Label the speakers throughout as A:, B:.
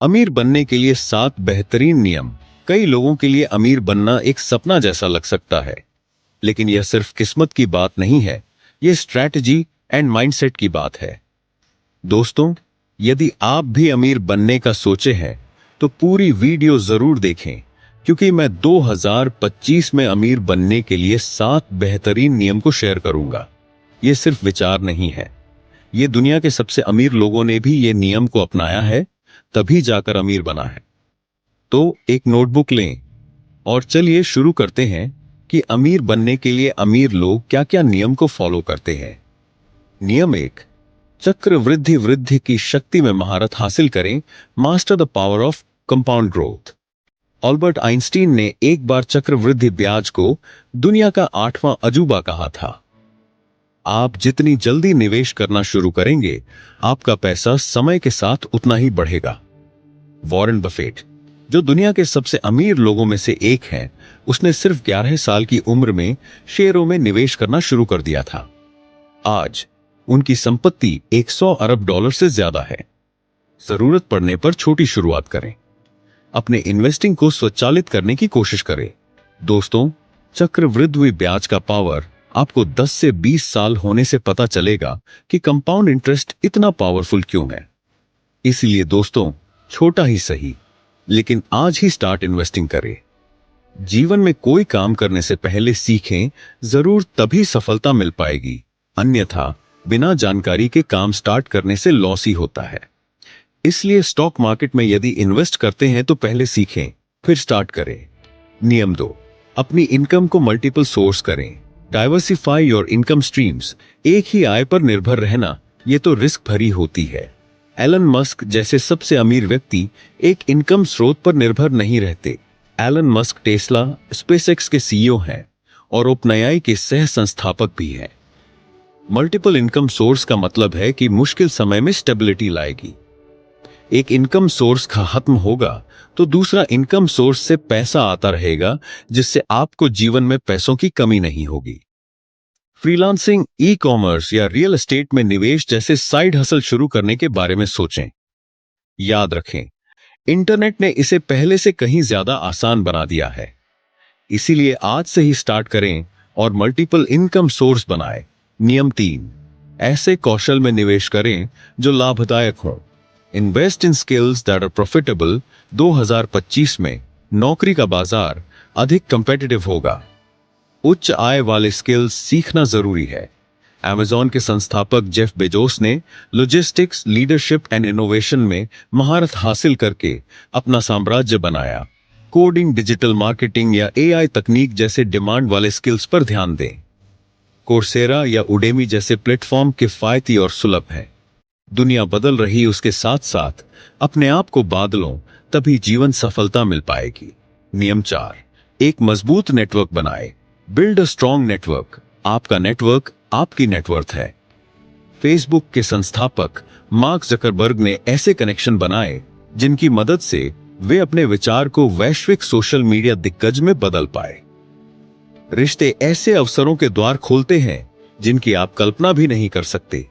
A: अमीर बनने के लिए 7 बेहतरीन नियम। कई लोगों के लिए अमीर बनना एक सपना जैसा लग सकता है, लेकिन यह सिर्फ किस्मत की बात नहीं है, यह स्ट्रैटेजी एंड माइंडसेट की बात है। दोस्तों, यदि आप भी अमीर बनने का सोचे हैं, तो पूरी वीडियो जरूर देखें, क्योंकि मैं 2025 में अमीर बनने के लिए 7 बेहतरीन नियम को शेयर करूंगा। यह सिर्फ विचार नहीं है, ये दुनिया के सबसे अमीर लोगों ने भी ये नियम को अपनाया है, तभी जाकर अमीर बना है। तो एक नोटबुक लें और चलिए शुरू करते हैं कि अमीर बनने के लिए अमीर लोग क्या-क्या नियम को फॉलो करते हैं। नियम 1, चक्रवृद्धि वृद्धि की शक्ति में महारत हासिल करें। Master the power of compound growth. Albert Einstein ने एक बार चक्रवृद्धि ब्याज को दुनिया का 8वां अजूबा कहा था। आप जितनी जल्दी निवेश करना शुरू करेंगे, आपका पैसा समय के साथ उतना ही बढ़ेगा। वॉरेन बफेट, जो दुनिया के सबसे अमीर लोगों में से एक हैं, उसने सिर्फ 11 साल की उम्र में शेयरों में निवेश करना शुरू कर दिया था। आज उनकी संपत्ति 100 अरब डॉलर से ज्यादा है। जरूरत पड़ने पर छोटी शुरुआत करें। अपने इन्वेस्टिंग को स्वचालित करने की कोशिश करें। दोस्तों, चक्रवृद्धि ब्याज का पावर आपको 10 से 20 साल होने से पता चलेगा कि कंपाउंड इंटरेस्ट इतना पावरफुल क्यों है। इसलिए दोस्तों, छोटा ही सही, लेकिन आज ही स्टार्ट इन्वेस्टिंग करें। जीवन में कोई काम करने से पहले सीखें, जरूर तभी सफलता मिल पाएगी। अन्यथा बिना जानकारी के काम स्टार्ट करने से लॉस ही होता है। इसलिए स्टॉक मार्केट में यदि इन्वेस्ट करते हैं तो पहले सीखें, फिर स्टार्ट करें। नियम 2, अपनी इनकम को मल्टीपल सोर्स करें। Diversify your income streams. एक ही आय पर निर्भर रहना, यह तो रिस्क भरी होती है। एलन मस्क जैसे सबसे अमीर व्यक्ति एक इनकम स्रोत पर निर्भर नहीं रहते। एलन मस्क टेस्ला, स्पेसएक्स के सीईओ हैं और ओपनएआई के सह संस्थापक भी हैं। मल्टीपल इनकम सोर्स का मतलब है कि मुश्किल समय में स्टेबिलिटी लाएगी। एक इनकम सोर्स खत्म होगा तो दूसरा इनकम सोर्स से पैसा आता रहेगा, जिससे आपको जीवन में पैसों की कमी नहीं होगी। फ्रीलांसिंग, ई कॉमर्स या रियल एस्टेट में निवेश जैसे साइड हसल शुरू करने के बारे में सोचें। याद रखें, इंटरनेट ने इसे पहले से कहीं ज्यादा आसान बना दिया है। इसीलिए आज से ही स्टार्ट करें और मल्टीपल इनकम सोर्स बनाएं। नियम 3, ऐसे कौशल में निवेश करें जो लाभदायक हो। Invest in skills that are profitable. 2025 में नौकरी का बाजार अधिक कंपेटिटिव होगा। उच्च आय वाले स्किल्स सीखना जरूरी है। अमेज़न के संस्थापक जेफ बेजोस ने लॉजिस्टिक्स, लीडरशिप एंड इनोवेशन में महारत हासिल करके अपना साम्राज्य बनाया। कोडिंग, डिजिटल मार्केटिंग या एआई तकनीक जैसे डिमांड वाले स्किल्स पर ध्यान दें। कोर्सेरा या उडेमी जैसे प्लेटफॉर्म किफायती और सुलभ हैं। दुनिया बदल रही, उसके साथ साथ अपने आप को बदलो, तभी जीवन सफलता मिल पाएगी। नियम 4, एक मजबूत नेटवर्क बनाए। Build a strong network. आपका नेटवर्क आपकी नेटवर्थ है। फेसबुक के संस्थापक मार्क जकरबर्ग ने ऐसे कनेक्शन बनाए जिनकी मदद से वे अपने विचार को वैश्विक सोशल मीडिया दिग्गज में बदल पाए। रिश्ते ऐसे अवसरों के द्वार खोलते हैं जिनकी आप कल्पना भी नहीं कर सकते।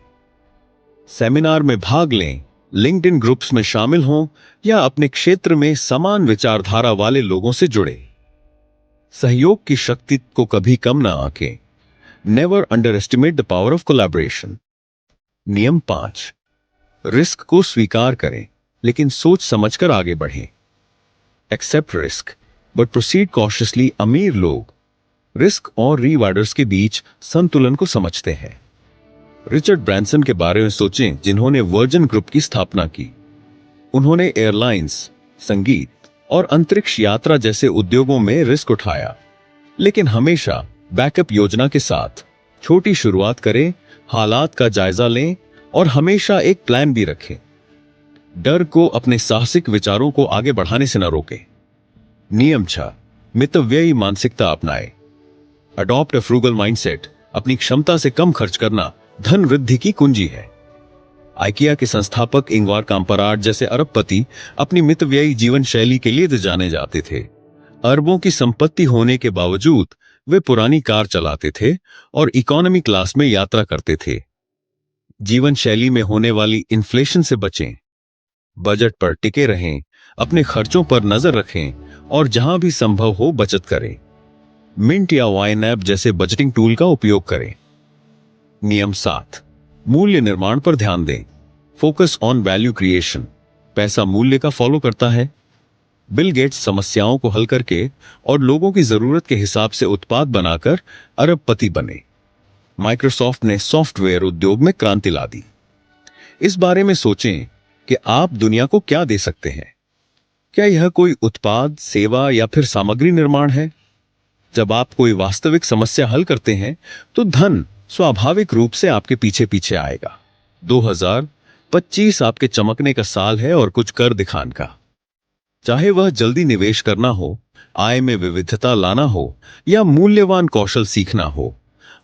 A: सेमिनार में भाग लें, लिंक्डइन ग्रुप्स में शामिल हों या अपने क्षेत्र में समान विचारधारा वाले लोगों से जुड़े। सहयोग की शक्ति को कभी कम ना आंकें। Never underestimate the power of collaboration. नियम 5, रिस्क को स्वीकार करें, लेकिन सोच समझकर आगे बढ़ें। Accept risk but proceed cautiously. अमीर लोग रिस्क और रिवार्ड्स के बीच संतुलन को समझते हैं। रिचर्ड ब्रांसन के बारे में सोचें, जिन्होंने वर्जिन ग्रुप की स्थापना की। उन्होंने एयरलाइंस, संगीत और अंतरिक्ष यात्रा जैसे उद्योगों में रिस्क उठाया, लेकिन हमेशा बैकअप योजना के साथ। छोटी शुरुआत करें, हालात का जायजा लें और हमेशा एक प्लान भी रखें। डर को अपने साहसिक विचारों को आगे बढ़ाने से न रोकें। नियम 6, मितव्ययी मानसिकता अपनाएं। अडॉप्ट अ फ्रूगल माइंडसेट। अपनी क्षमता से कम खर्च करना धन वृद्धि की कुंजी है। आइकिया के संस्थापक इंगवार काम्पराड जैसे अरबपति अपनी मितव्ययी जीवन शैली के लिए जाने जाते थे। अरबों की संपत्ति होने के बावजूद वे पुरानी कार चलाते थे और इकोनॉमी क्लास में यात्रा करते थे। जीवन शैली में होने वाली इन्फ्लेशन से बचें। बजट पर टिके रहें, अपने खर्चों पर नजर रखें और जहां भी संभव हो बचत करें। मिंट या वाइन ऐप जैसे बजटिंग टूल का उपयोग करें। नियम 7, मूल्य निर्माण पर ध्यान दें। Focus on value creation. पैसा मूल्य का फॉलो करता है। बिल गेट्स समस्याओं को हल करके और लोगों की जरूरत के हिसाब से उत्पाद बनाकर अरबपति बने। माइक्रोसॉफ्ट ने सॉफ्टवेयर उद्योग में क्रांति ला दी। इस बारे में सोचें कि आप दुनिया को क्या दे सकते हैं। क्या यह कोई उत्पाद, सेवा या फिर सामग्री निर्माण है? जब आप कोई वास्तविक समस्या हल करते हैं तो धन स्वाभाविक रूप से आपके पीछे पीछे आएगा। 2025 आपके चमकने का साल है और कुछ कर दिखाने का। चाहे वह जल्दी निवेश करना हो, आय में विविधता लाना हो या मूल्यवान कौशल सीखना हो,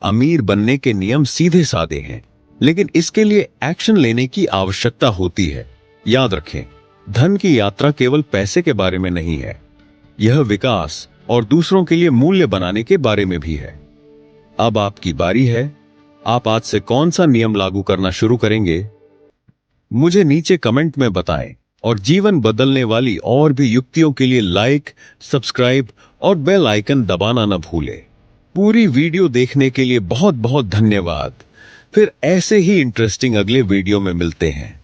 A: अमीर बनने के नियम सीधे साधे हैं, लेकिन इसके लिए एक्शन लेने की आवश्यकता होती है। याद रखें, धन की यात्रा केवल पैसे के बारे में नहीं है, यह विकास और दूसरों के लिए मूल्य बनाने के बारे में भी है। अब आपकी बारी है। आप आज से कौन सा नियम लागू करना शुरू करेंगे? मुझे नीचे कमेंट में बताएं और जीवन बदलने वाली और भी युक्तियों के लिए लाइक, सब्सक्राइब और बेल आइकन दबाना न भूलें। पूरी वीडियो देखने के लिए बहुत बहुत धन्यवाद। फिर ऐसे ही इंटरेस्टिंग अगले वीडियो में मिलते हैं।